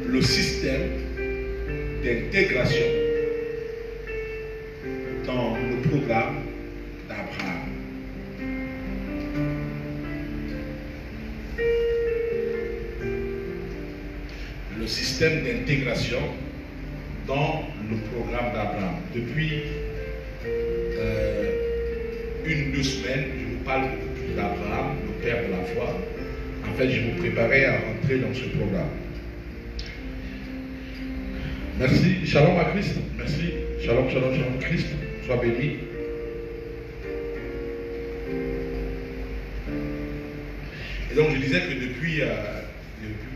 le système d'intégration dans le programme d'Abraham. Le système d'intégration dans le programme d'Abraham. Depuis 1-2 semaines, je vous parle beaucoup plus d'Abraham, le père de la foi. En fait, je vous préparais à rentrer dans ce programme. Merci. Shalom à Christ. Merci. Shalom, shalom, shalom Christ. Sois béni. Et donc, je disais que depuis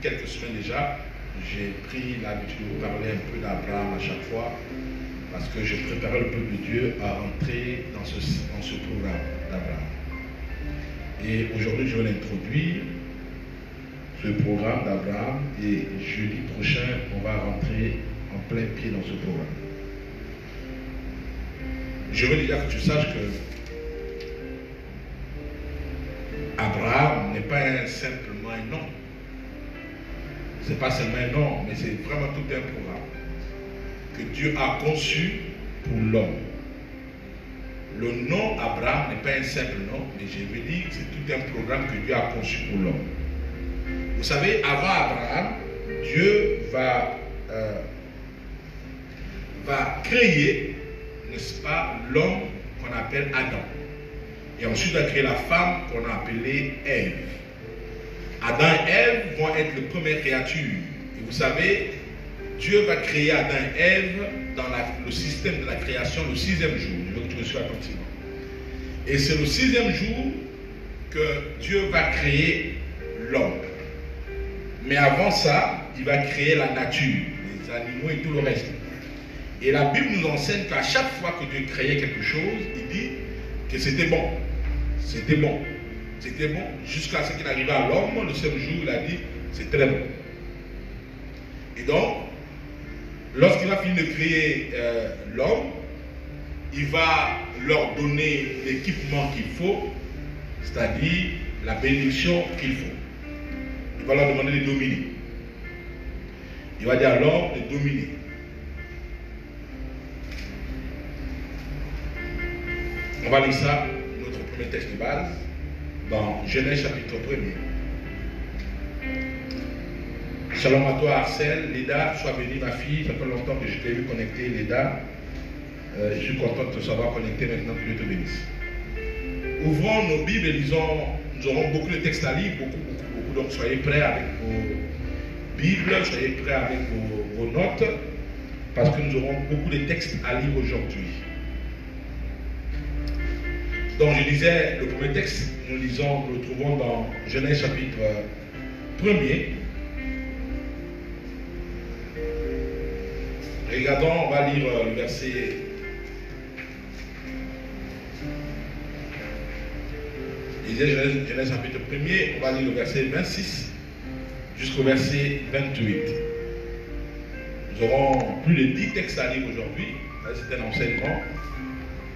quelques semaines déjà, j'ai pris l'habitude de vous parler un peu d'Abraham à chaque fois, parce que je préparais le peuple de Dieu à entrer dans ce programme d'Abraham. Et aujourd'hui, je vais l'introduire, ce programme d'Abraham, et jeudi prochain, on va rentrer en plein pied dans ce programme. Je veux déjà que tu saches que Abraham n'est pas simplement un nom. Ce n'est pas seulement un nom, mais c'est vraiment tout un programme que Dieu a conçu pour l'homme. Le nom Abraham n'est pas un simple nom, mais je veux dire que c'est tout un programme que Dieu a conçu pour l'homme. Vous savez, avant Abraham, Dieu va créer, n'est-ce pas, l'homme qu'on appelle Adam. Et ensuite, il va créer la femme qu'on a appelée Ève. Adam et Ève vont être les premières créatures. Et vous savez, Dieu va créer Adam et Ève dans le système de la création le 6e jour. Je veux que tu me suives attentivement. Et c'est le 6e jour que Dieu va créer l'homme. Mais avant ça, il va créer la nature, les animaux et tout le reste. Et la Bible nous enseigne qu'à chaque fois que Dieu créait quelque chose, il dit que c'était bon. C'était bon. C'était bon. Jusqu'à ce qu'il arrive à l'homme, le 7e jour, il a dit, c'est très bon. Et donc, lorsqu'il va finir de créer l'homme, il va leur donner l'équipement qu'il faut, c'est-à-dire la bénédiction qu'il faut. Il va leur demander de dominer. Il va dire à l'homme de dominer. On va lire ça, notre premier texte de base, dans Genèse chapitre 1er. Shalom à toi Arcel, Leda, sois bénie ma fille, ça fait longtemps que je t'ai vu connecter Leda. Je suis content de te savoir connecter maintenant, que Dieu te bénisse. Ouvrons nos Bibles et lisons, nous aurons beaucoup de textes à lire, beaucoup, donc soyez prêts avec vos Bibles, soyez prêts avec vos notes, parce que nous aurons beaucoup de textes à lire aujourd'hui. Donc je disais, le premier texte, nous le trouvons dans Genèse chapitre 1er. Regardons, on va lire le verset. Genèse chapitre 1er, on va lire le verset 26 jusqu'au verset 28. Nous aurons plus de 10 textes à lire aujourd'hui. C'est un enseignement.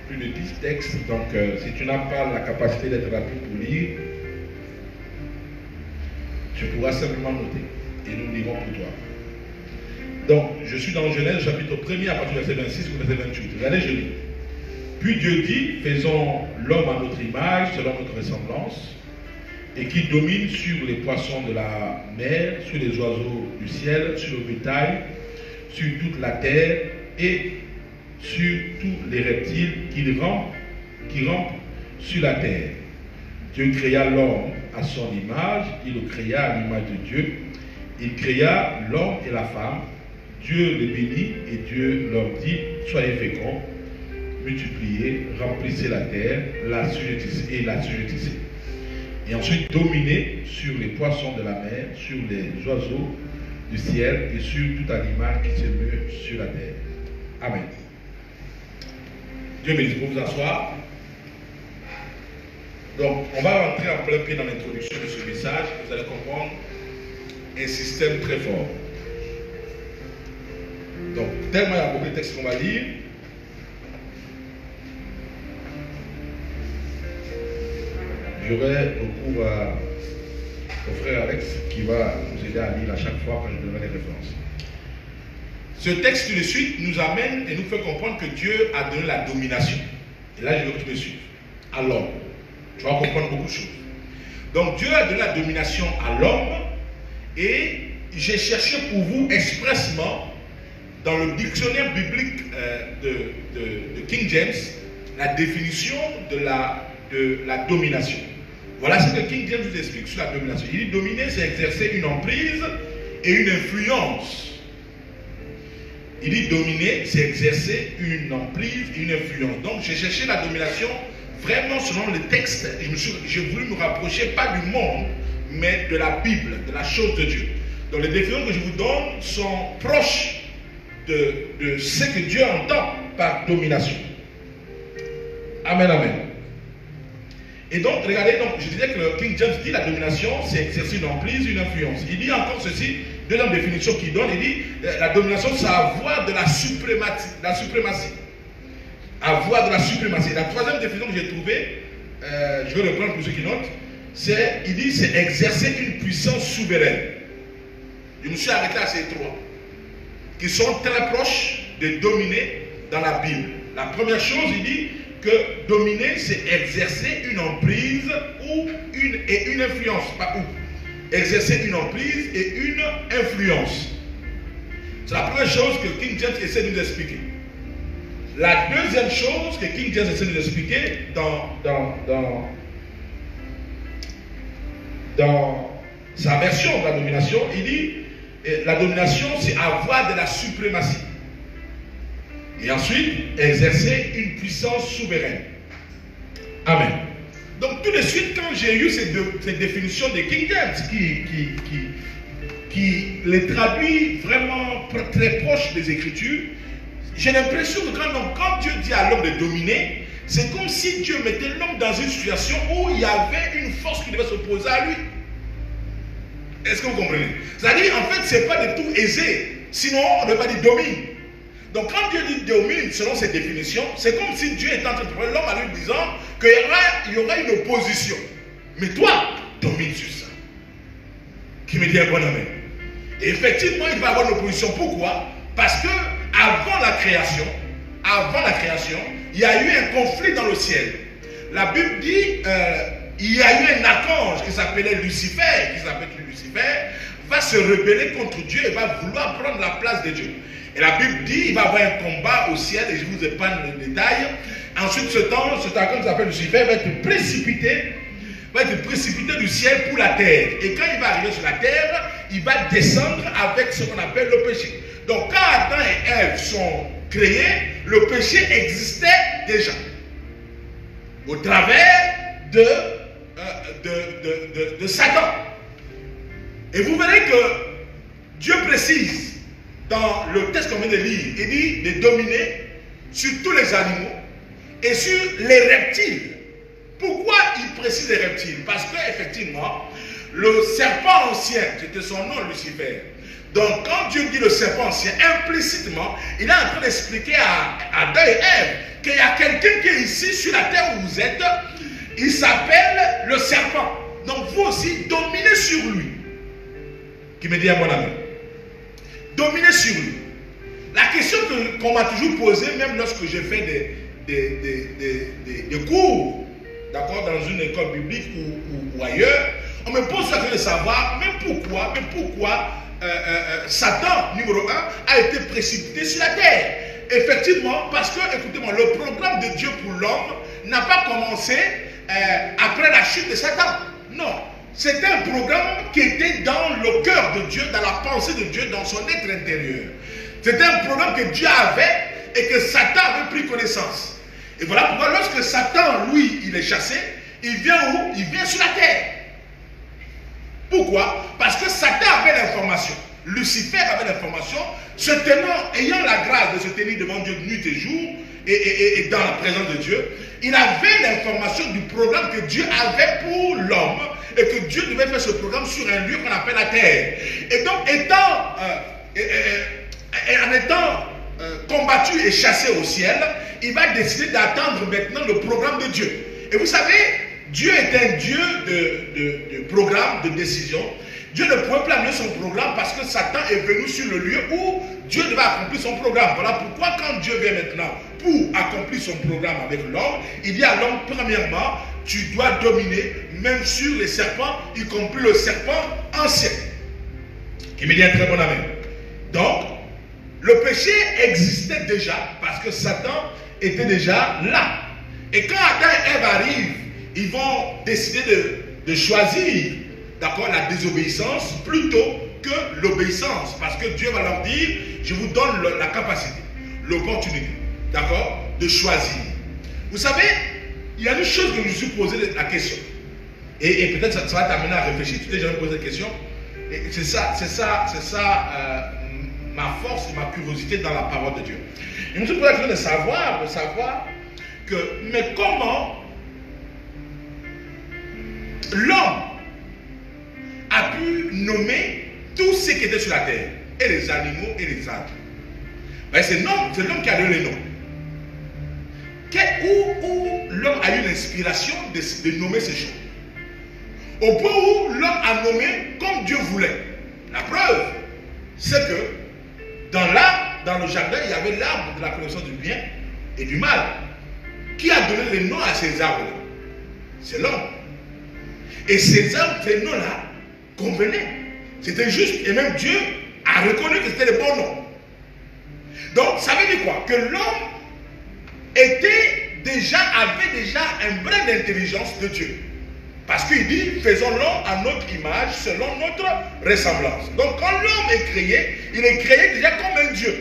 Plus de 10 textes. Donc, si tu n'as pas la capacité d'être rapide pour lire, tu pourras simplement noter. Et nous lirons pour toi. Donc, je suis dans Genèse chapitre 1er à partir du verset 26 au verset 28. Regardez, je lis. Puis Dieu dit, faisons l'homme à notre image, selon notre ressemblance, et qui domine sur les poissons de la mer, sur les oiseaux du ciel, sur le bétail, sur toute la terre, et sur tous les reptiles qui rampent sur la terre. Dieu créa l'homme à son image, il le créa à l'image de Dieu. Il créa l'homme et la femme. Dieu les bénit et Dieu leur dit, soyez féconds, multipliez, remplissez la terre, la sujettissez. Et ensuite, dominez sur les poissons de la mer, sur les oiseaux du ciel et sur tout animal qui se meut sur la terre. Amen. Dieu bénisse. Pour vous asseoir. Donc, on va rentrer en plein pied dans l'introduction de ce message. Vous allez comprendre un système très fort. Donc, tellement il y a beaucoup de textes qu'on va lire. J'aurais recours au frère Alex qui va nous aider à lire à chaque fois quand je donnerai les références. Ce texte de suite nous amène et nous fait comprendre que Dieu a donné la domination. Et là, je veux que tu me suives. À l'homme. Tu vas comprendre beaucoup de choses. Donc, Dieu a donné la domination à l'homme. Et j'ai cherché pour vous expressement, dans le dictionnaire biblique de King James, la définition de la domination. Voilà ce que King James nous explique sur la domination. Il dit dominer, c'est exercer une emprise et une influence. Il dit dominer, c'est exercer une emprise et une influence. Donc j'ai cherché la domination vraiment selon le texte. J'ai voulu me rapprocher pas du monde, mais de la Bible, de la chose de Dieu. Donc les définitions que je vous donne sont proches de ce que Dieu entend par domination. Amen, amen. Et donc, regardez, donc, je disais que le King James dit la domination, c'est exercer une emprise, une influence. Il dit encore ceci, deuxième définition qu'il donne, il dit la domination, c'est avoir de la suprématie. Avoir de la suprématie. La troisième définition que j'ai trouvée, je vais reprendre pour ceux qui notent, il dit c'est exercer une puissance souveraine. Je me suis arrêté à ces trois, qui sont très proches de dominer dans la Bible. La première chose, il dit que dominer, c'est exercer une emprise et une influence. Pas où. Exercer une emprise et une influence. C'est la première chose que King James essaie de nous expliquer. La deuxième chose que King James essaie de nous expliquer dans sa version de la domination, il dit la domination, c'est avoir de la suprématie. Et ensuite, exercer une puissance souveraine. Amen. Donc tout de suite, quand j'ai eu cette définition de King James qui les traduit vraiment très proche des Écritures, j'ai l'impression que quand Dieu dit à l'homme de dominer, c'est comme si Dieu mettait l'homme dans une situation où il y avait une force qui devait s'opposer à lui. Est-ce que vous comprenez? C'est-à-dire, en fait, ce n'est pas du tout aisé. Sinon, on ne va pas dire domine. Donc, quand Dieu dit domine, selon cette définition, c'est comme si Dieu était en train de prendre l'homme à lui disant qu'il y aura une opposition. Mais toi, domine sur ça. Qui me dit un bon amen. Et effectivement, il va y avoir une opposition. Pourquoi? Parce que avant la création, il y a eu un conflit dans le ciel. La Bible dit il y a eu un archange qui s'appelait Lucifer, va se rebeller contre Dieu et va vouloir prendre la place de Dieu. Et la Bible dit il va y avoir un combat au ciel, et je vous épargne le détail. Ensuite, cet archange qui s'appelle Lucifer va être précipité du ciel pour la terre. Et quand il va arriver sur la terre, il va descendre avec ce qu'on appelle le péché. Donc quand Adam et Ève sont créés, le péché existait déjà. Au travers de Satan. Et vous verrez que Dieu précise dans le texte qu'on vient de lire, il dit de dominer sur tous les animaux et sur les reptiles. Pourquoi il précise les reptiles? Parce qu'effectivement, le serpent ancien, c'était son nom, Lucifer. Donc quand Dieu dit le serpent ancien, implicitement, il est en train d'expliquer à Adam et Ève qu'il y a quelqu'un qui est ici sur la terre où vous êtes, il s'appelle le serpent. Donc vous aussi, dominez sur lui. Qui me dit à mon ami. Dominez sur lui. La question qu'on m'a toujours posée, même lorsque j'ai fait des cours, d'accord, dans une école biblique ou ailleurs, on me pose la question de savoir, mais pourquoi Satan, numéro 1, a été précipité sur la terre. Effectivement, parce que, écoutez-moi, le programme de Dieu pour l'homme n'a pas commencé après la chute de Satan. Non. C'était un programme qui était dans le cœur de Dieu, dans la pensée de Dieu, dans son être intérieur. C'était un programme que Dieu avait et que Satan avait pris connaissance. Et voilà pourquoi lorsque Satan, lui, il est chassé, il vient où? Il vient sur la terre. Pourquoi? Parce que Satan avait l'information. Lucifer avait l'information, ayant la grâce de se tenir devant Dieu nuit et jour, et dans la présence de Dieu, il avait l'information du programme que Dieu avait pour l'homme, et que Dieu devait faire ce programme sur un lieu qu'on appelle la terre. Et donc, en étant combattu et chassé au ciel, il va décider d'attendre maintenant le programme de Dieu. Et vous savez, Dieu est un Dieu de programme, de décision. Dieu ne pouvait pas amener son programme parce que Satan est venu sur le lieu où Dieu devait accomplir son programme. Voilà pourquoi quand Dieu vient maintenant pour accomplir son programme avec l'homme, il dit à l'homme, premièrement, tu dois dominer même sur les serpents, y compris le serpent ancien. Qui me dit un très bon amen. Donc, le péché existait déjà parce que Satan était déjà là. Et quand Adam et Ève arrivent, ils vont décider de choisir, d'accord, la désobéissance plutôt que l'obéissance. Parce que Dieu va leur dire, je vous donne la capacité, l'opportunité, d'accord, de choisir. Vous savez, il y a une chose que je me suis posé la question. Et peut-être ça va t'amener à réfléchir. Tu t'es jamais posé la question. C'est ça ma force et ma curiosité dans la parole de Dieu. Je me suis posé la question de savoir que, mais comment l'homme a pu nommer tout ce qui était sur la terre, et les animaux et les arbres. Ben c'est l'homme qui a donné les noms. Où l'homme a eu l'inspiration de nommer ces choses. Au point où l'homme a nommé comme Dieu voulait. La preuve, c'est que dans le jardin, il y avait l'arbre de la connaissance du bien et du mal. Qui a donné les noms à ces arbres-là? C'est l'homme. Et ces arbres, ces noms-là, convenaient. C'était juste. Et même Dieu a reconnu que c'était les bons noms. Donc, ça veut dire quoi? Que l'homme avait déjà un brin d'intelligence de Dieu. Parce qu'il dit, faisons l'homme à notre image, selon notre ressemblance. Donc quand l'homme est créé, il est créé déjà comme un Dieu.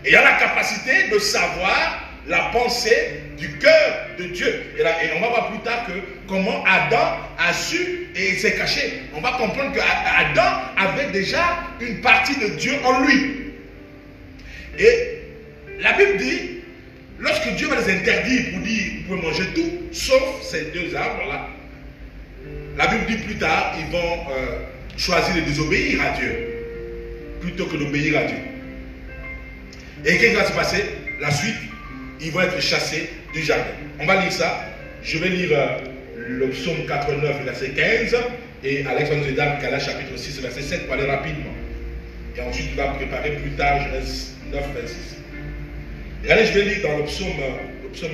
Et il a la capacité de savoir la pensée du cœur de Dieu. Et on va voir plus tard comment Adam a su et s'est caché. On va comprendre qu'Adam avait déjà une partie de Dieu en lui. Et la Bible dit, lorsque Dieu va les interdire pour dire, vous pouvez manger tout, sauf ces deux arbres-là, la Bible dit plus tard, ils vont choisir de désobéir à Dieu, plutôt que d'obéir à Dieu. Et qu'est-ce qui va se passer? La suite, ils vont être chassés du jardin. On va lire ça. Je vais lire le psaume 89, verset 15, et Alex va nous aider à Galates chapitre 6, verset 7, pour aller rapidement. Et ensuite, il va préparer plus tard Genèse 9, 26. Regardez, je vais lire dans le psaume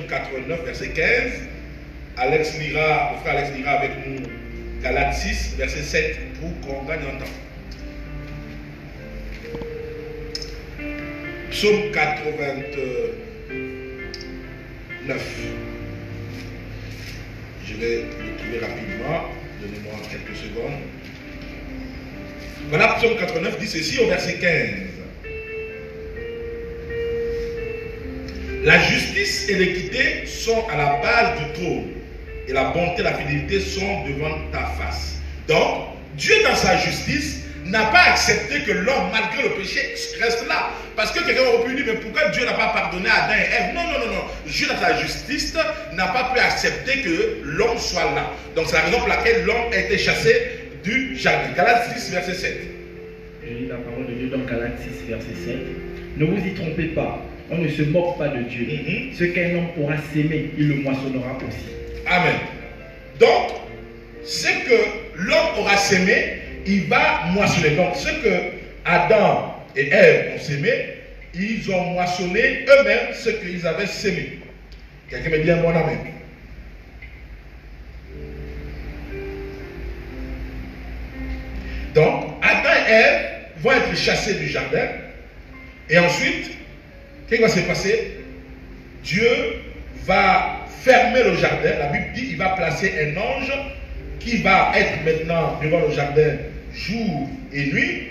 89, verset 15. Le frère Alex lira avec nous Galates 6, verset 7, pour qu'on gagne en temps. Psaume 89. Je vais le trouver rapidement. Donnez-moi quelques secondes. Voilà, psaume 89 dit ceci au verset 15. La justice et l'équité sont à la base du trône, et la bonté et la fidélité sont devant ta face. Donc, Dieu dans sa justice n'a pas accepté que l'homme, malgré le péché, reste là. Parce que quelqu'un aurait pu dire, mais pourquoi Dieu n'a pas pardonné à Adam et Ève? Non. Dieu dans sa justice n'a pas pu accepter que l'homme soit là. Donc c'est la raison pour laquelle l'homme a été chassé du jardin. Galates 6, verset 7. Je lis la parole de Dieu dans Galates 6, verset 7. Ne vous y trompez pas. On ne se moque pas de Dieu. Ce qu'un homme aura sémé, il le moissonnera aussi. Amen. Donc, ce que l'homme aura sémé, il va moissonner. Donc, ce que Adam et Ève ont sémé, ils ont moissonné eux-mêmes ce qu'ils avaient sémé. Quelqu'un me dit un bon amen. Donc, Adam et Ève vont être chassés du jardin. Et ensuite, qu'est-ce qui va se passer? Dieu va fermer le jardin. La Bible dit qu'il va placer un ange qui va être maintenant devant le jardin jour et nuit.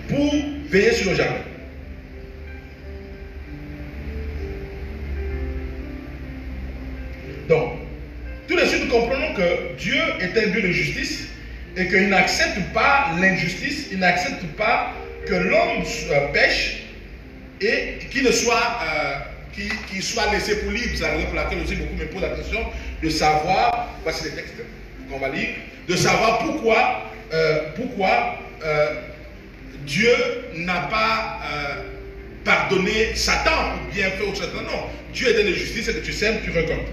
Pour veiller sur le jardin. Donc, tout de suite, nous comprenons que Dieu est un Dieu de justice et qu'il n'accepte pas l'injustice, il n'accepte pas que l'homme pêche et qu'il soit laissé pour libre. C'est la raison pour laquelle aussi beaucoup me posent la question de savoir, voici les textes qu'on va lire, de savoir pourquoi Dieu n'a pas pardonné Satan ou bien fait au Satan. Non, Dieu est dans la justice et que tu sèmes, tu récoltes.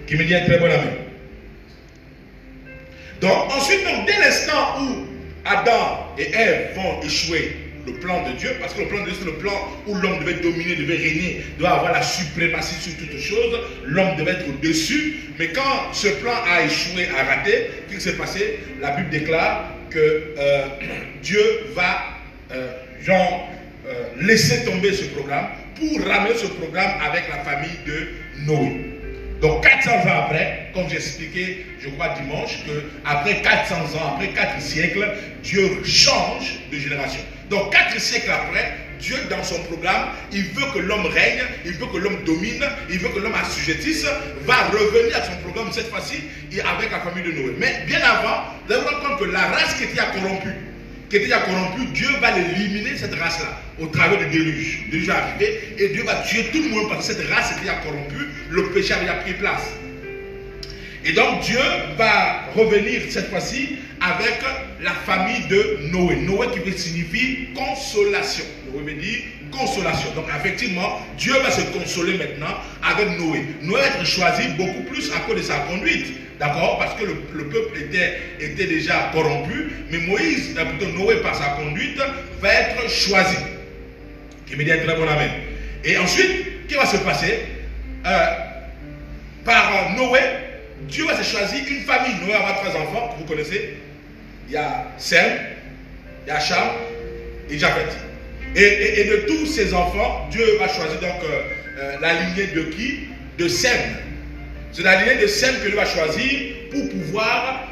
Qui me dit un très bon ami. Donc, ensuite, donc, dès l'instant où Adam et Ève vont échouer le plan de Dieu, parce que le plan de Dieu, c'est le plan où l'homme devait dominer, devait régner, doit avoir la suprématie sur toutes choses, l'homme devait être au-dessus, mais quand ce plan a échoué, a raté, qu'est-ce qui s'est passé? La Bible déclare que Dieu va laisser tomber ce programme pour ramener ce programme avec la famille de Noé. Donc 400 ans après, comme j'ai expliqué, je crois dimanche, qu'après 400 ans, après 4 siècles, Dieu change de génération. Donc 4 siècles après, Dieu dans son programme, il veut que l'homme règne, il veut que l'homme domine, il veut que l'homme assujettisse, va revenir à son programme cette fois-ci avec la famille de Noé. Mais bien avant, vous allez vous rendre compte que la race qui était corrompue, Dieu va l'éliminer cette race-là au travers du déluge. Le déluge est arrivé et Dieu va tuer tout le monde parce que cette race était corrompue, le péché avait pris place. Et donc Dieu va revenir cette fois-ci avec la famille de Noé. Noé qui signifie consolation. Noé veut dire consolation. Donc effectivement, Dieu va se consoler maintenant avec Noé. Noé va être choisi beaucoup plus à cause de sa conduite. D'accord? Parce que le peuple était déjà corrompu. Mais Moïse, plutôt Noé par sa conduite, va être choisi. Qui me dit un très bon amen. Et ensuite, qu'est-ce qui va se passer? Par Noé, Dieu va se choisir une famille. Noé aura 3 enfants, vous connaissez. Il y a Sem, il y a Cham et Japhet. Et de tous ces enfants, Dieu va choisir donc la lignée de qui? De Sem. C'est la lignée de Sem que Dieu va choisir pour pouvoir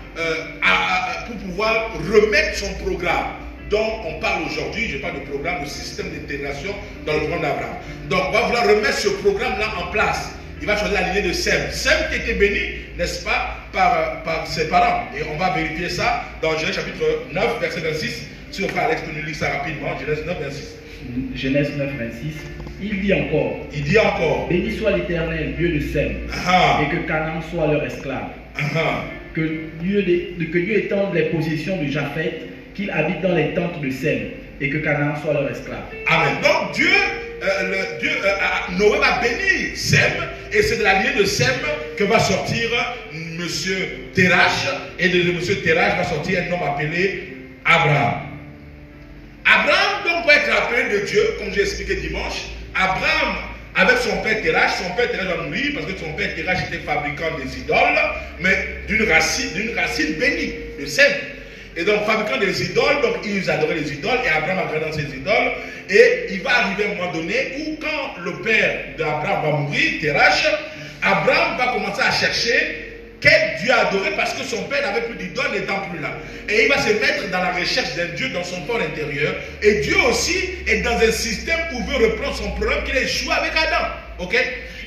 remettre son programme dont on parle aujourd'hui. Je parle du programme, de système d'intégration dans le programme d'Abraham. Donc on va vouloir remettre ce programme-là en place. Il va choisir la lignée de Sem. Sem qui était béni, n'est-ce pas, par ses parents. Et on va vérifier ça dans Genèse chapitre 9, verset 26. Si on fait Alex, nous lire ça rapidement. Genèse 9, 26. Genèse 9, 26. Il dit encore, béni soit l'Éternel, Dieu de Sem, et que Canaan soit leur esclave. Que Dieu étende les possessions de Japhet, qu'il habite dans les tentes de Sem, et que Canaan soit leur esclave. Amen. Donc Noé va bénir Sem, et c'est de la lignée de Sem que va sortir monsieur Terach, et de monsieur Terach va sortir un homme appelé Abraham. Abraham donc va être appelé de Dieu, comme j'ai expliqué dimanche. Abraham, avec son père Terach va mourir parce que son père Terach était fabricant des idoles, mais d'une racine bénie, de Sem. Et donc, fabricant des idoles, donc ils adoraient les idoles, et Abraham a créé dans ces idoles. Et il va arriver à un moment donné où, quand le père d'Abraham va mourir, Terach, Abraham va commencer à chercher quel Dieu adorer parce que son père n'avait plus d'idole n'étant plus là. Et il va se mettre dans la recherche d'un Dieu dans son corps intérieur. Et Dieu aussi est dans un système où il veut reprendre son programme qu'il a échoué avec Adam. Ok?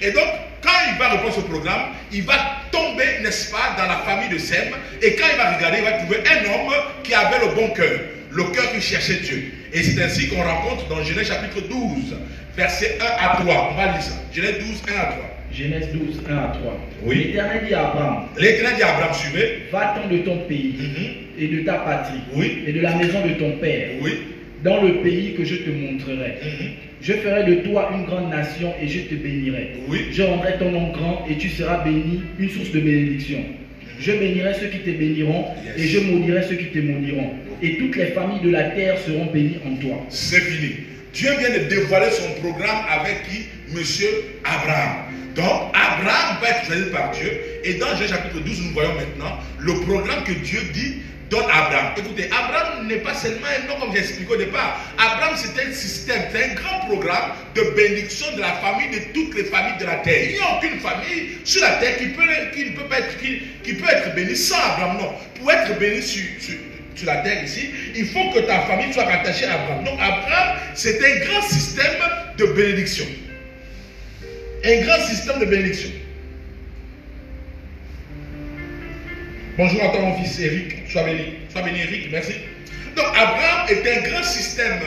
Et donc, quand il va reprendre ce programme, il va tomber, n'est-ce pas, dans la famille de Sem. Et quand il va regarder, il va trouver un homme qui avait le bon cœur. Le cœur qui cherchait Dieu. Et c'est ainsi qu'on rencontre dans Genèse chapitre 12, versets 1 à 3. On va lire ça. Genèse 12, 1 à 3. Genèse 12, 1 à 3. Oui. L'Éternel dit à Abraham, suivez. Va-t'en de ton pays et de ta patrie, oui, et de la maison de ton père, oui, dans le pays que je te montrerai. Je ferai de toi une grande nation et je te bénirai. Oui. Je rendrai ton nom grand et tu seras béni, une source de bénédiction. Je bénirai ceux qui te béniront, et je maudirai ceux qui te maudiront. Et toutes les familles de la terre seront bénies en toi. C'est fini. Dieu vient de dévoiler son programme avec qui? Monsieur Abraham. Donc, Abraham va être choisi par Dieu. Et dans Genèse chapitre 12, nous voyons maintenant le programme que Dieu dit donne à Abraham. Écoutez, Abraham n'est pas seulement un nom comme j'ai expliqué au départ. Abraham, c'est un système, c'est un grand programme de bénédiction de la famille, de toutes les familles de la terre. Il n'y a aucune famille sur la terre qui peut être bénie sans Abraham. Non. Pour être béni sur la terre ici, il faut que ta famille soit rattachée à Abraham. Donc, Abraham, c'est un grand système de bénédiction. Un grand système de bénédiction. Bonjour à toi mon fils Eric, sois béni Eric, merci. Donc Abraham est un grand système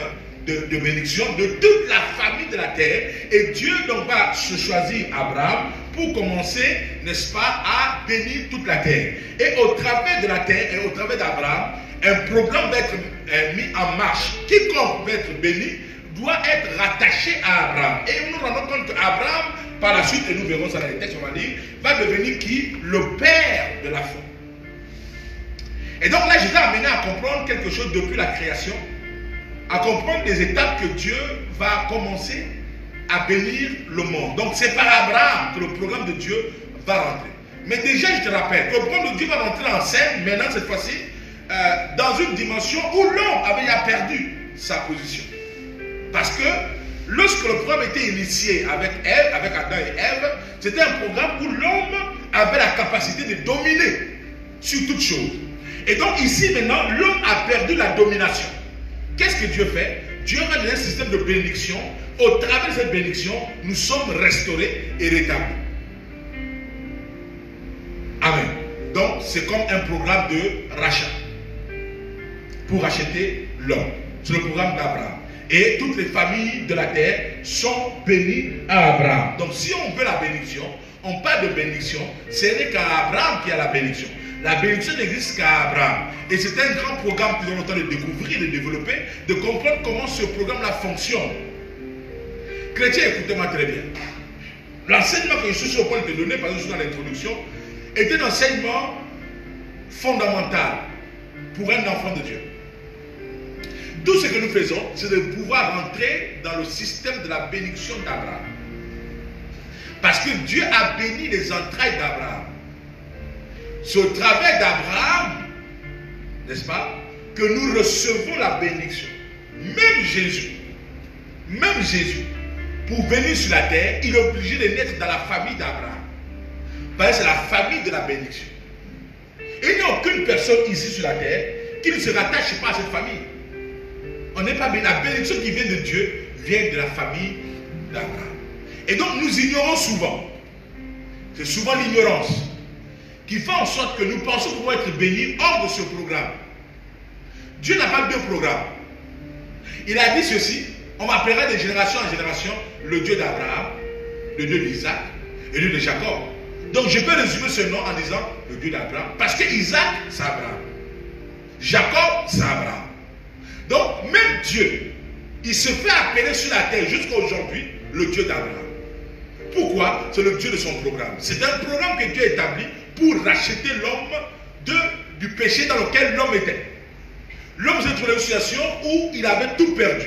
de bénédiction de toute la famille de la terre. Et Dieu donc va se choisir Abraham pour commencer, n'est-ce pas, à bénir toute la terre. Et au travers de la terre et au travers d'Abraham, un programme va être mis en marche, quiconque va être béni doit être rattaché à Abraham. Et nous nous rendons compte qu'Abraham, par la suite, et nous verrons ça dans les textes, on va lire, va devenir qui? Le père de la foi. Et donc là, je t'ai amené à comprendre quelque chose depuis la création, à comprendre les étapes que Dieu va commencer à bénir le monde. Donc c'est par Abraham que le programme de Dieu va rentrer. Mais déjà, je te rappelle que le programme de Dieu va rentrer en scène, maintenant cette fois-ci, dans une dimension où l'homme avait déjà perdu sa position. Parce que lorsque le programme était initié avec Ève, avec Adam et Ève, c'était un programme où l'homme avait la capacité de dominer sur toute chose. Et donc ici maintenant, l'homme a perdu la domination. Qu'est-ce que Dieu fait? Dieu va donner un système de bénédiction. Au travers de cette bénédiction, nous sommes restaurés et rétablis. Amen. Donc c'est comme un programme de rachat pour racheter l'homme. C'est le programme d'Abraham. Et toutes les familles de la terre sont bénies à Abraham. Donc si on veut la bénédiction, on parle de bénédiction, ce n'est qu'à Abraham qui a la bénédiction. La bénédiction n'existe qu'à Abraham. Et c'est un grand programme que nous avons le temps de découvrir, de développer, de comprendre comment ce programme-là fonctionne. Chrétiens, écoutez-moi très bien. L'enseignement que je suis sur le point de te donner, par exemple dans l'introduction, est un enseignement fondamental pour un enfant de Dieu. Tout ce que nous faisons, c'est de pouvoir rentrer dans le système de la bénédiction d'Abraham. Parce que Dieu a béni les entrailles d'Abraham. C'est au travers d'Abraham, n'est-ce pas, que nous recevons la bénédiction. Même Jésus, pour venir sur la terre, il est obligé de naître dans la famille d'Abraham. Parce que c'est la famille de la bénédiction. Et il n'y a aucune personne ici sur la terre qui ne se rattache pas à cette famille. On n'est pas béni. La bénédiction qui vient de Dieu vient de la famille d'Abraham. Et donc nous ignorons souvent. C'est souvent l'ignorance qui fait en sorte que nous pensons pouvoir être bénis hors de ce programme. Dieu n'a pas deux programmes. Il a dit ceci: on m'appellera de génération en génération le Dieu d'Abraham, le Dieu d'Isaac et le Dieu de Jacob. Donc je peux résumer ce nom en disant le Dieu d'Abraham. Parce que Isaac, c'est Abraham. Jacob, c'est Abraham. Donc même Dieu, il se fait appeler sur la terre jusqu'à aujourd'hui le Dieu d'Abraham. Pourquoi? C'est le Dieu de son programme. C'est un programme que Dieu a établi pour racheter l'homme du péché dans lequel l'homme était. L'homme s'est trouvé dans une situation où il avait tout perdu.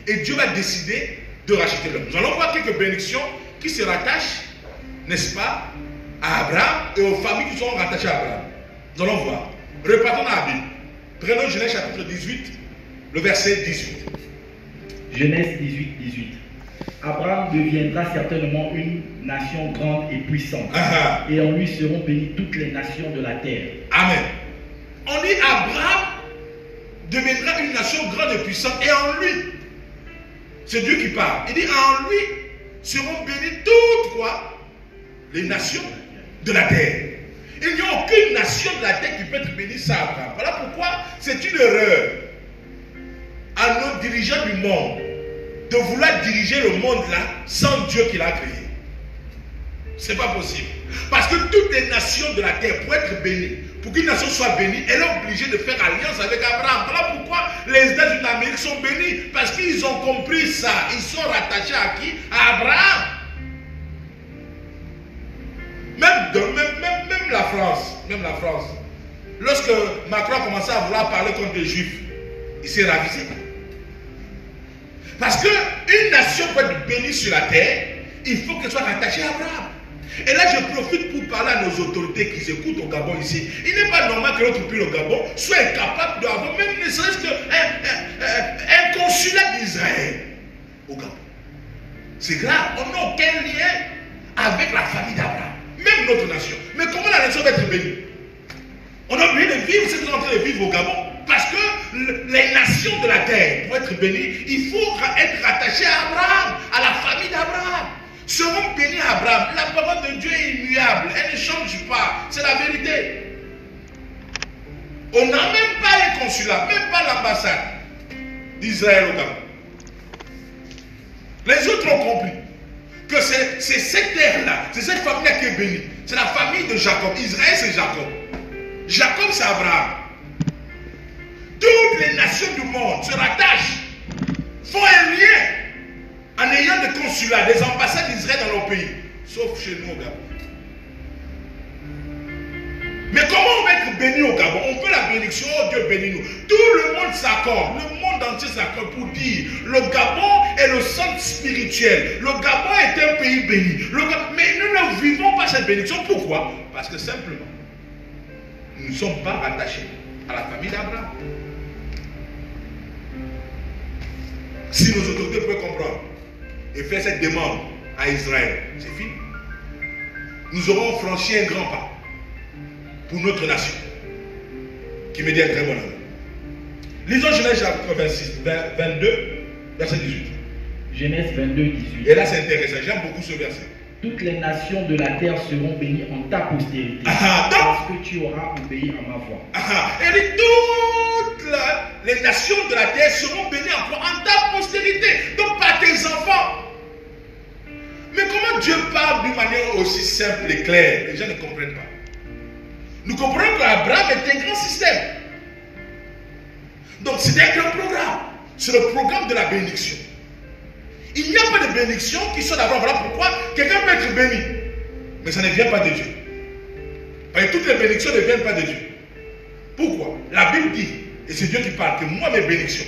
Et Dieu va décider de racheter l'homme. Nous allons voir quelques bénédictions qui se rattachent, n'est-ce pas, à Abraham et aux familles qui sont rattachées à Abraham. Nous allons voir. Repartons dans la Bible. Prenons Genèse chapitre 18, le verset 18. Genèse 18, 18. Abraham deviendra certainement une nation grande et puissante. Et en lui seront bénies toutes les nations de la terre. Amen. On dit Abraham deviendra une nation grande et puissante. Et en lui, c'est Dieu qui parle. Il dit en lui seront bénies toutes quoi? Les nations de la terre. Il n'y a aucune nation de la terre qui peut être bénie sans Abraham. Voilà pourquoi c'est une erreur à nos dirigeants du monde de vouloir diriger le monde là sans Dieu qui l'a créé. C'est pas possible. Parce que toutes les nations de la terre, pour être bénies, pour qu'une nation soit bénie, elle est obligée de faire alliance avec Abraham. Voilà pourquoi les États-Unis d'Amérique sont bénis. Parce qu'ils ont compris ça. Ils sont rattachés à qui? À Abraham. Même la France. Même la France. Lorsque Macron a commencé à vouloir parler contre les Juifs, il s'est ravisé. Parce qu'une nation peut être bénie sur la terre, il faut qu'elle soit rattachée à Abraham. Et là, je profite pour parler à nos autorités qui écoutent au Gabon ici. Il n'est pas normal que notre pays, le Gabon, soit incapable d'avoir même ne serait-ce qu'un consulat d'Israël au Gabon. C'est grave. On n'a aucun lien avec la famille d'Abraham. Même notre nation. Mais comment la nation va être bénie? On a oublié de vivre ce qu'on est en train de vivre au Gabon. Parce que les nations de la terre, pour être bénies, il faut être rattaché à Abraham, à la famille d'Abraham. Seront bénis à Abraham. La parole de Dieu est immuable. Elle ne change pas. C'est la vérité. On n'a même pas les consulats, même pas l'ambassade d'Israël au Gabon. Les autres ont compris que c'est cette terre-là, c'est cette famille-là qui est bénie. C'est la famille de Jacob. Israël, c'est Jacob. Jacob, c'est Abraham. Toutes les nations du monde se rattachent, font un lien en ayant des consulats, des ambassades d'Israël dans leur pays, sauf chez nous au Gabon. Mais comment on va être béni au Gabon? On veut la bénédiction, oh Dieu bénis-nous. Tout le monde s'accorde, le monde entier s'accorde pour dire le Gabon est le centre spirituel. Le Gabon est un pays béni. Mais nous ne vivons pas cette bénédiction. Pourquoi? Parce que simplement, nous ne sommes pas rattachés à la famille d'Abraham. Si nos autorités pouvaient comprendre et faire cette demande à Israël, c'est fini. Nous aurons franchi un grand pas pour notre nation, qui me dit un très bon ami. Lisons Genèse chapitre 22, verset 18. Genèse 22, 18. Et là c'est intéressant, j'aime beaucoup ce verset. Toutes les nations de la terre seront bénies en ta postérité, parce que tu auras obéi à ma voix. Et toutes les nations de la terre seront bénies en ta postérité, donc par tes enfants. Mais comment Dieu parle d'une manière aussi simple et claire? Les gens ne comprennent pas. Nous comprenons qu'Abraham est un grand système. Donc c'est un grand programme. C'est le programme de la bénédiction. Il n'y a pas de bénédiction qui soit d'Abraham. Voilà pourquoi quelqu'un peut être béni. Mais ça ne vient pas de Dieu. Parce que toutes les bénédictions ne viennent pas de Dieu. Pourquoi? La Bible dit, et c'est Dieu qui parle, que moi mes bénédictions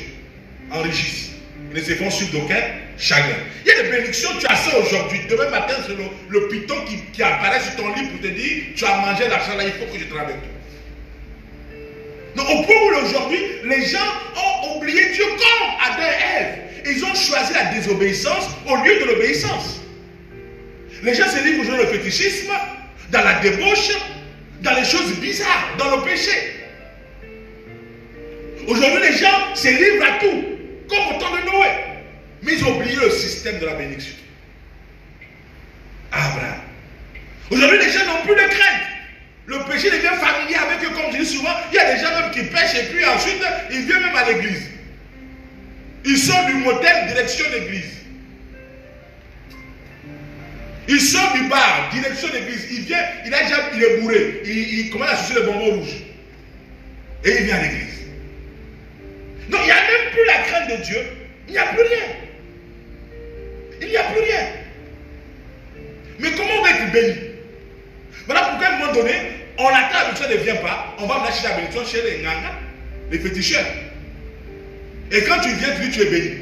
enrichissent. Ils ne se font sur d'aucun chagrin. Il y a des bénédictions, tu as ça aujourd'hui. Demain matin, c'est le python qui apparaît sur ton lit pour te dire, tu as mangé l'argent là, il faut que je travaille avec toi. Donc au point où aujourd'hui, les gens ont oublié Dieu comme Adam et Ève. Ils ont choisi la désobéissance au lieu de l'obéissance. Les gens se livrent aujourd'hui au fétichisme, dans la débauche, dans les choses bizarres, dans le péché. Aujourd'hui, les gens se livrent à tout, comme au temps de Noé. Mais ils ont oublié le système de la bénédiction. Abraham. Aujourd'hui, les gens n'ont plus de crainte. Le péché devient familier avec eux, comme je dis souvent. Il y a des gens même qui pêchent et puis ensuite, ils viennent même à l'église. Ils sortent du motel, direction l'église. Il sort du bar, direction l'église. Il vient, il est bourré. Il commence à sucer le bonbon rouge. Et il vient à l'église. Donc il n'y a même plus la crainte de Dieu. Il n'y a plus rien. Il n'y a plus rien. Mais comment on va être béni? Voilà pourquoi à un moment donné, on attend la bénédiction ne vient pas. On va chercher la bénédiction chez les nganga, les féticheurs. Et quand tu viens, tu dis tu es béni.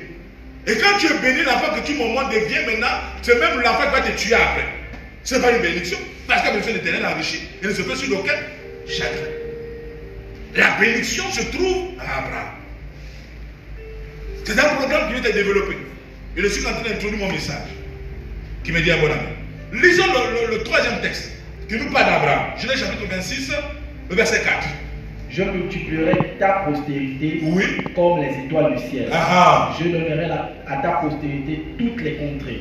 Et quand tu es béni, l'enfant que tu moment devient maintenant, c'est même l'enfant qui va te tuer après. Ce n'est pas une bénédiction. Parce que la bénédiction éternelle enrichie. Elle ne se fait sur aucun chagrin. La bénédiction se trouve à Abraham. C'est un programme qui vient de développer. Et je suis en train d'introduire mon message. Qui me dit un bon ami. Lisons le troisième texte. Qui nous parle d'Abraham. Genèse chapitre 26, le verset 4. Je multiplierai ta postérité comme les étoiles du ciel. Je donnerai à ta postérité toutes les contrées.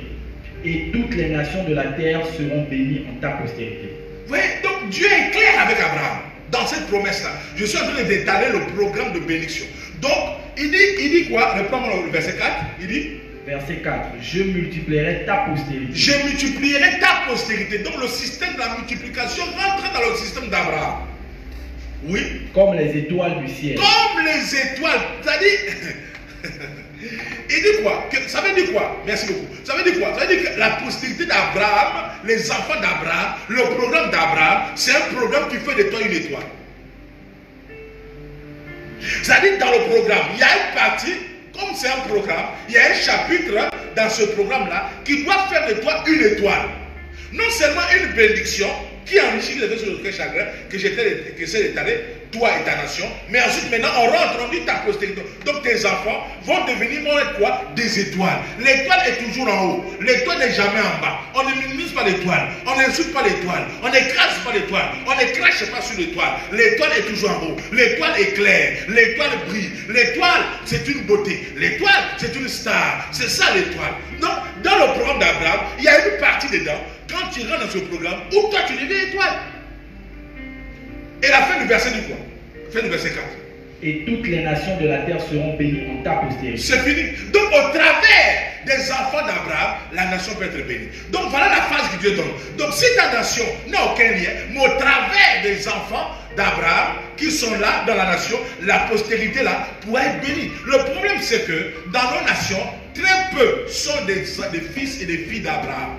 Et toutes les nations de la terre seront bénies en ta postérité. Oui, donc Dieu est clair avec Abraham. Dans cette promesse-là, je suis en train d'étaler le programme de bénédiction. Donc, il dit quoi? Reprends-moi le verset 4. Il dit verset 4. Je multiplierai ta postérité. Je multiplierai ta postérité. Donc, le système de la multiplication rentre dans le système d'Abraham. Oui. Comme les étoiles du ciel. Comme les étoiles. C'est-à-dire, il dit quoi? Ça veut dire quoi? Merci beaucoup. Ça veut dire quoi? Ça veut dire que la postérité d'Abraham, les enfants d'Abraham, le programme d'Abraham, c'est un programme qui fait de toi une étoile. C'est-à-dire dans le programme, il y a une partie, comme c'est un programme, il y a un chapitre dans ce programme-là qui doit faire de toi une étoile. Non seulement une bénédiction qui enrichit les autres sur le chagrin que j'essaie d'étaler, toi et ta nation, mais ensuite maintenant on rentre, on dit ta postérité. Donc tes enfants vont être quoi? Des étoiles. L'étoile est toujours en haut. L'étoile n'est jamais en bas. On ne minimise pas l'étoile. On n'insulte pas l'étoile. On n'écrase pas l'étoile. On ne crache pas sur l'étoile. L'étoile est toujours en haut. L'étoile est claire. L'étoile brille. L'étoile, c'est une beauté. L'étoile, c'est une star. C'est ça l'étoile. Donc, dans le programme d'Abraham, il y a une partie dedans. Quand tu rentres dans ce programme, où toi tu deviens étoile. Et la fin du verset dit quoi? Fin du verset 4. Et toutes les nations de la terre seront bénies en ta postérité. C'est fini. Donc au travers des enfants d'Abraham, la nation peut être bénie. Donc voilà la phase que Dieu donne. Donc si ta nation n'a aucun lien, mais au travers des enfants d'Abraham qui sont là dans la nation, la postérité là pourra être bénie. Le problème c'est que dans nos nations, très peu sont des fils et des filles d'Abraham.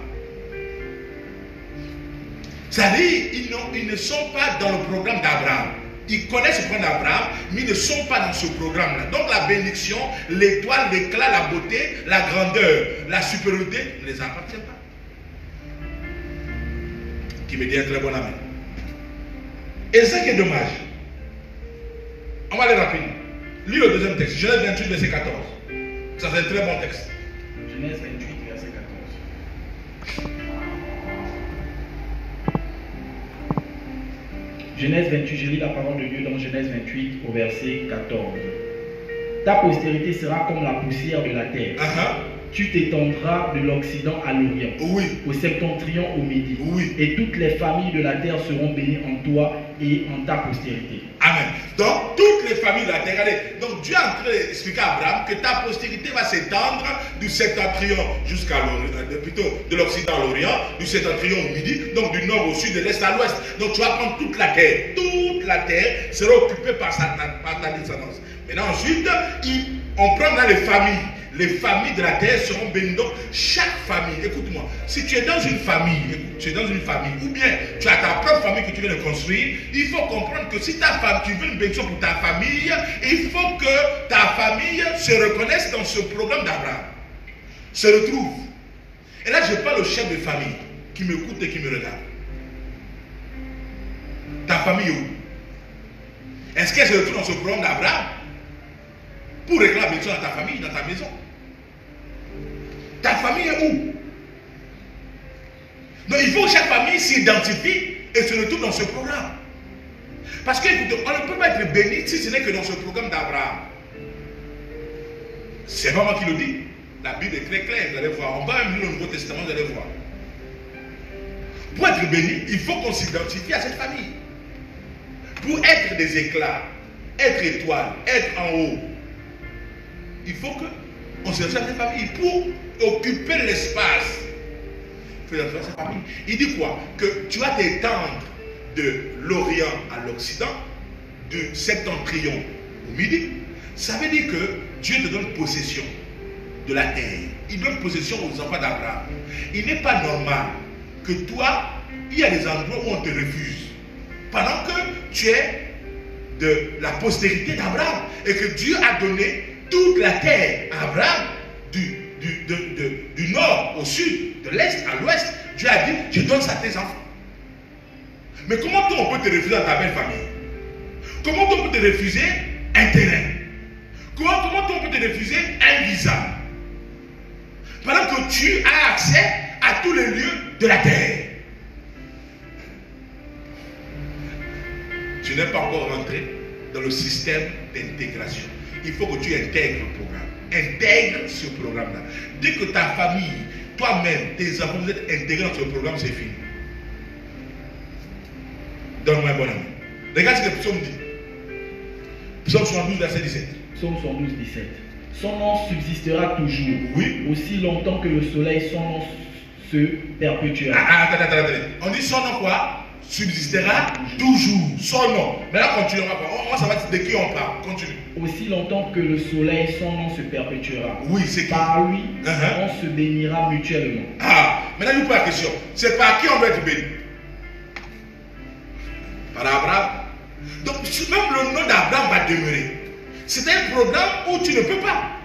C'est-à-dire, ils ne sont pas dans le programme d'Abraham. Ils connaissent le programme d'Abraham, mais ils ne sont pas dans ce programme-là. Donc la bénédiction, l'étoile, l'éclat, la beauté, la grandeur, la supériorité ne les appartient pas. Qui me dit un très bon amen. Et ça qui est dommage. On va aller rapidement. Lis le deuxième texte, Genèse 28, verset 14. Ça c'est un très bon texte. Genèse 28, verset 14. Genèse 28, je lis la parole de Dieu dans Genèse 28 au verset 14. Ta postérité sera comme la poussière de la terre. Tu t'étendras de l'Occident à l'Orient, au septentrion au Midi. Et toutes les familles de la terre seront bénies en toi et en ta postérité. Amen. Donc, toutes les familles de la terre, regardez, donc Dieu est en train d'expliquer à Abraham que ta postérité va s'étendre du septentrion jusqu'à l'Orient, plutôt de l'Occident à l'Orient, du septentrion au Midi, donc du nord au sud, de l'est à l'ouest. Donc, tu vas prendre toute la terre. Toute la terre sera occupée par ta descendance. Maintenant, ensuite, on prend dans les familles. Les familles de la terre seront bénies. Donc, chaque famille, écoute-moi, si tu es dans une famille, ou bien tu as ta propre famille que tu viens de construire, il faut comprendre que si ta femme, tu veux une bénédiction pour ta famille, il faut que ta famille se reconnaisse dans ce programme d'Abraham, se retrouve. Et là, je parle au chef de famille qui m'écoute et qui me regarde. Ta famille est où? Est-ce qu'elle se retrouve dans ce programme d'Abraham pour réclamer la bénédiction dans ta famille, dans ta maison? Ta famille est où? Donc il faut que chaque famille s'identifie et se retrouve dans ce programme. Parce que, écoutez, on ne peut pas être béni si ce n'est que dans ce programme d'Abraham. C'est pas moi qui le dis. La Bible est très claire, vous allez voir. On va même lire le Nouveau Testament, vous allez voir. Pour être béni, il faut qu'on s'identifie à cette famille. Pour être des éclats, être étoile, être en haut, il faut qu'on s'identifie à cette famille. Pour occuper l'espace, il faut s'identifie à cette famille. Il dit quoi? Que tu vas t'étendre de l'Orient à l'Occident, du septentrion au Midi. Ça veut dire que Dieu te donne possession de la terre. Il donne possession aux enfants d'Abraham. Il n'est pas normal que toi, il y a des endroits où on te refuse. Pendant que tu es de la postérité d'Abraham et que Dieu a donné toute la terre à Abraham, du nord au sud, de l'est à l'ouest. Dieu a dit, je donne ça à tes enfants. Mais comment toi on peut te refuser dans ta belle famille? Comment toi on peut te refuser un terrain? Comment toi on peut te refuser un visa? Pendant que tu as accès à tous les lieux de la terre. Tu n'es pas encore rentré dans le système d'intégration. Il faut que tu intègres le programme. Intègre ce programme-là. Dès que ta famille, toi-même, tes enfants, vous êtes intégrés dans ce programme, c'est fini. Donne-moi un bon ami. Regarde ce que le psaume dit. Psaume 72, verset 17. Psaume 72, 17. Son nom subsistera toujours. Oui. Aussi longtemps que le soleil, son nom se perpétuera. Attends. On dit son nom quoi? Subsistera toujours. Son nom. Mais là, continuera pas. On va savoir de qui on parle. Continue. Aussi longtemps que le soleil, son nom se perpétuera. Oui, c'est qui? Par lui, on se bénira mutuellement. Maintenant, je vous pose la question. C'est par qui on doit être béni? Par Abraham. Donc, même le nom d'Abraham va demeurer. C'est un programme où tu ne peux pas.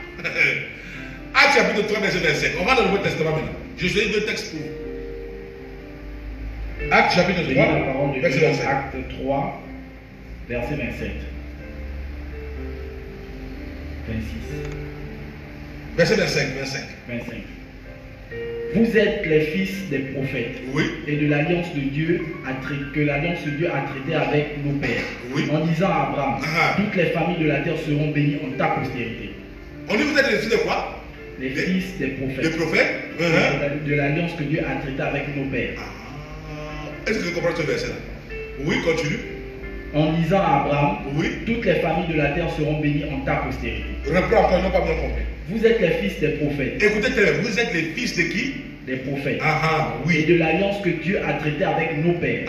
Acte chapitre 3, verset 25. On va dans le Nouveau Testament maintenant. Je choisis deux textes pour vous. Acte chapitre 3, la parole de verset Dieu, 25. Acte 3, verset 27. 26. Verset 25. Vous êtes les fils des prophètes. Oui. Et de l'alliance de Dieu que l'alliance de Dieu a traité avec nos pères. Oui. En disant à Abraham, toutes les familles de la terre seront bénies en ta postérité. On dit vous êtes les fils de quoi? Les fils des prophètes. Des prophètes. De l'alliance que Dieu a traité avec nos pères. Est-ce que tu comprends ce verset-là? Oui, continue. En disant à Abraham, oui, toutes les familles de la terre seront bénies en ta postérité. Reprends encore, ils n'ont pas bien compris. Vous êtes les fils des prophètes. Écoutez très bien, vous êtes les fils de qui? Des prophètes. Oui. Et de l'alliance que Dieu a traitée avec nos pères.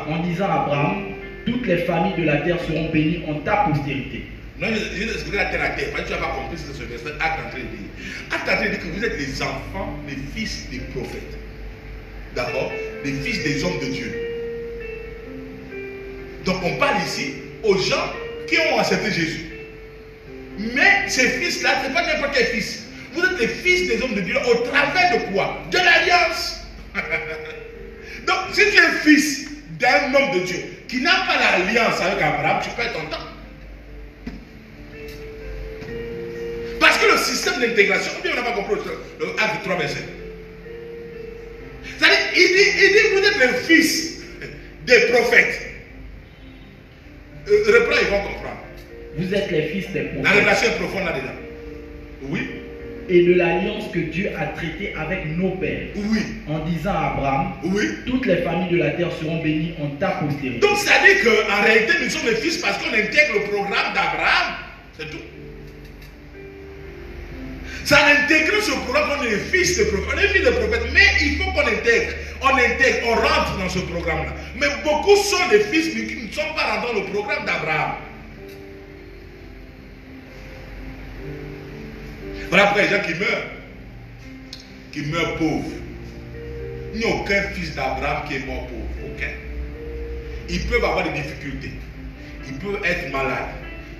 En disant à Abraham, toutes les familles de la terre seront bénies en ta postérité. Non, je vais expliquer la terre à terre. Tu n'as pas compris ce que ce verset Acte en train de dire. Acte en train de dire que vous êtes les enfants, les fils des prophètes. D'accord? Les fils des hommes de Dieu. Donc on parle ici aux gens qui ont accepté Jésus. Mais ces fils-là, ce n'est pas n'importe quel fils. Vous êtes les fils des hommes de Dieu au travers de quoi? De l'alliance. Donc si tu es fils d'un homme de Dieu qui n'a pas l'alliance avec Abraham, tu perds ton temps. Parce que le système d'intégration, on n'a pas compris le acte 3, verset. C'est-à-dire, il dit, vous êtes les fils des prophètes. Reprends, ils vont comprendre. Vous êtes les fils des prophètes. La révélation est profonde là-dedans. Oui. Et de l'alliance que Dieu a traitée avec nos pères. Oui. En disant à Abraham, oui, toutes les familles de la terre seront bénies en ta postérité. Donc, c'est-à-dire qu'en réalité, nous sommes les fils parce qu'on intègre le programme d'Abraham. C'est tout. Ça intègre ce programme qu'on est les fils de prophètes. On est fils de prophètes, mais il faut qu'on intègre. On rentre dans ce programme-là. Mais beaucoup sont des fils mais qui ne sont pas rentrés dans le programme d'Abraham. Voilà pourquoi les gens qui meurent pauvres. Il n'y a aucun fils d'Abraham qui est mort pauvre. Aucun. Ils peuvent avoir des difficultés. Ils peuvent être malades.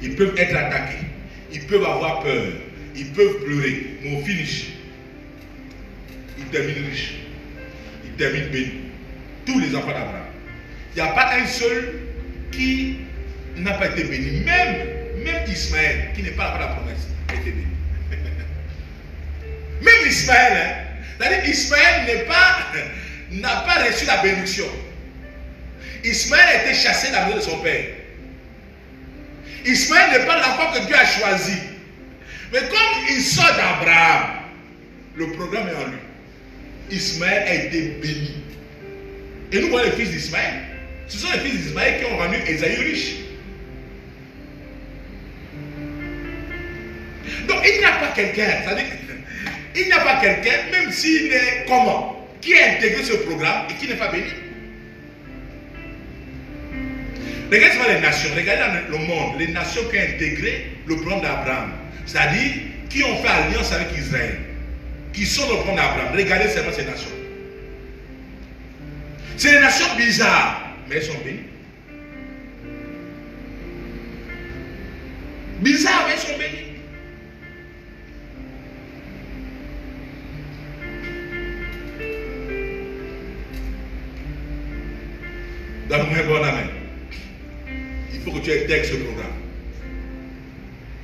Ils peuvent être attaqués. Ils peuvent avoir peur. Ils peuvent pleurer. Mais au finish, ils terminent riches. Ils terminent bénis. Tous les enfants d'Abraham. Il n'y a pas un seul qui n'a pas été béni. Même Ismaël, qui n'est pas là pour la promesse, a été béni. Même Ismaël, hein, c'est-à-dire Ismaël n'a pas reçu la bénédiction. Ismaël a été chassé de la maison de son père. Ismaël n'est pas l'enfant que Dieu a choisi. Mais comme il sort d'Abraham, le programme est en lui. Ismaël a été béni. Et nous voyons les fils d'Ismaël. Ce sont les fils d'Ismaël qui ont rendu Ésaü riche. Donc il n'y a pas quelqu'un, c'est-à-dire il n'y a pas quelqu'un, même s'il est comment, qui a intégré ce programme et qui n'est pas béni. Regardez les nations, regardez le monde, les nations qui ont intégré le programme d'Abraham, c'est-à-dire qui ont fait alliance avec Israël, qui sont dans le programme d'Abraham. Regardez seulement ces nations. C'est des nations bizarres, mais elles sont bénies. Bizarres, mais elles sont bénies. Donne-moi un bon amen. Il faut que tu intègres ce programme.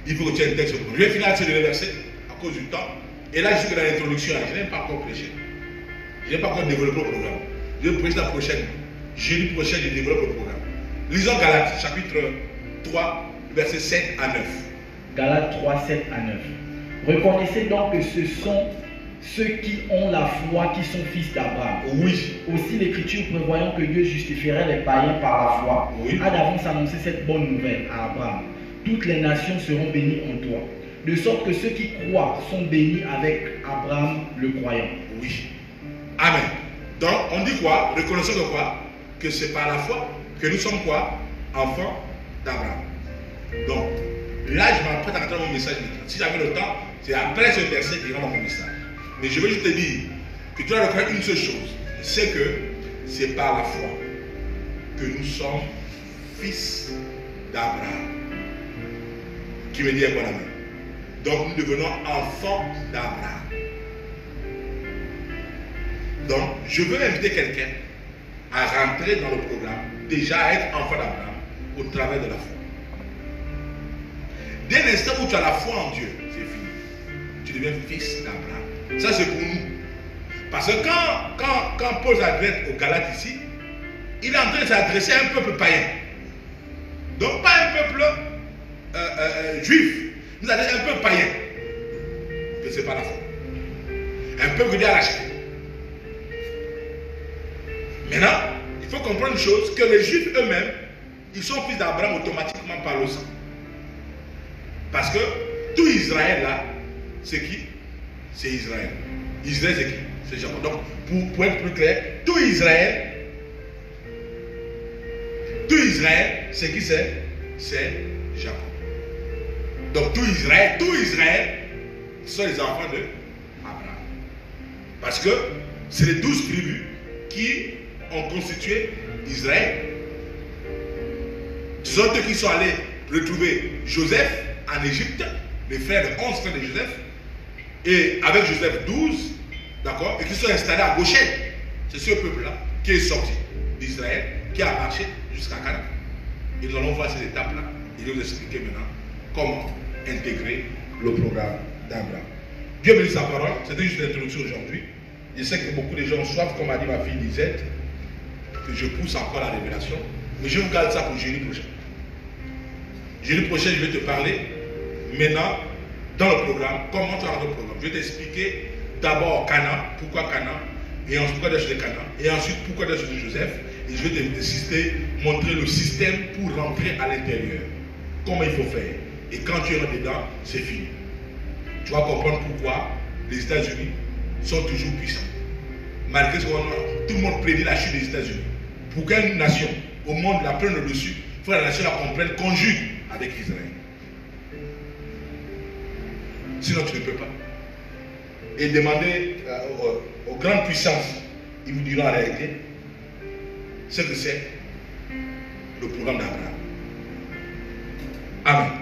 Il faut que tu intègres ce programme. Je vais finir avec ce verset à cause du temps. Et là, je suis dans l'introduction. Je n'ai pas encore prêché. Je n'ai pas encore développé le programme. Je vais prêcher la prochaine. Jeudi prochain, je développe le programme. Lisons Galates, chapitre 3, versets 7 à 9. Galates 3, 7 à 9. Reconnaissez donc que ce sont ceux qui ont la foi qui sont fils d'Abraham. Oui. Aussi l'Écriture prévoyant que Dieu justifierait les païens par la foi, oui, a d'avance annoncé cette bonne nouvelle à Abraham. Toutes les nations seront bénies en toi. De sorte que ceux qui croient sont bénis avec Abraham le croyant. Oui. Amen. Donc on dit quoi? Reconnaissons de quoi? Que c'est par la foi que nous sommes quoi? Enfants d'Abraham. Donc là je m'apprête à rentrer dans mon message. Si j'avais le temps, c'est après ce verset que je vais dans mon message. Mais je veux juste te dire que tu dois reconnaître une seule chose, c'est que c'est par la foi que nous sommes fils d'Abraham. Qui me dit un bon amen. Donc nous devenons enfants d'Abraham. Donc je veux inviter quelqu'un à rentrer dans le programme, déjà à être enfant d'Abraham au travers de la foi. Dès l'instant où tu as la foi en Dieu, c'est fini. Tu deviens fils d'Abraham. Ça c'est pour nous. Parce que quand Paul s'adresse aux Galates ici, il est en train de s'adresser à un peuple païen. Donc pas un peuple juif, nous avons un peuple païen. Que c'est pas la foi. Un peuple que Dieu a racheté. Maintenant, il faut comprendre une chose, que les juifs eux-mêmes, ils sont fils d'Abraham automatiquement par le sang. Parce que tout Israël là, c'est qui? C'est Israël. Israël c'est qui? C'est Jacob. Donc, pour être plus clair, tout Israël, c'est qui c'est? C'est Jacob. Donc tout Israël, sont les enfants de Abraham. Parce que c'est les 12 tribus qui ont constitué Israël. Ce sont eux qui sont allés retrouver Joseph en Égypte, les frères, les 11 frères de Joseph, et avec Joseph 12, d'accord, et qui sont installés à Goshen. C'est ce peuple-là qui est sorti d'Israël, qui a marché jusqu'à Canaan. Et nous allons voir ces étapes-là. Et je vais vous expliquer maintenant comment intégrer le programme d'Abraham. Dieu bénisse sa parole. C'était juste l'introduction aujourd'hui. Je sais que beaucoup de gens soif, comme a dit ma fille Lisette, que je pousse encore la révélation. Mais je vous garde ça pour jeudi prochain. Jeudi prochain, je vais te parler maintenant dans le programme, comment tu as le programme. Je vais t'expliquer d'abord Canaan, pourquoi Canaan, et ensuite pourquoi Dieu a choisi Canaan, et ensuite pourquoi Dieu a choisi Joseph. Et je vais te montrer le système pour rentrer à l'intérieur. Comment il faut faire. Et quand tu rentres dedans, c'est fini. Tu vas comprendre pourquoi les États-Unis sont toujours puissants. Malgré ce qu'on a, tout le monde prédit la chute des États-Unis. Pour qu'une nation au monde la prenne le dessus, il faut que la nation la comprenne, conjugue avec Israël. Sinon tu ne peux pas. Et demander aux grandes puissances, ils vous diront en réalité ce que c'est le programme d'Abraham. Amen.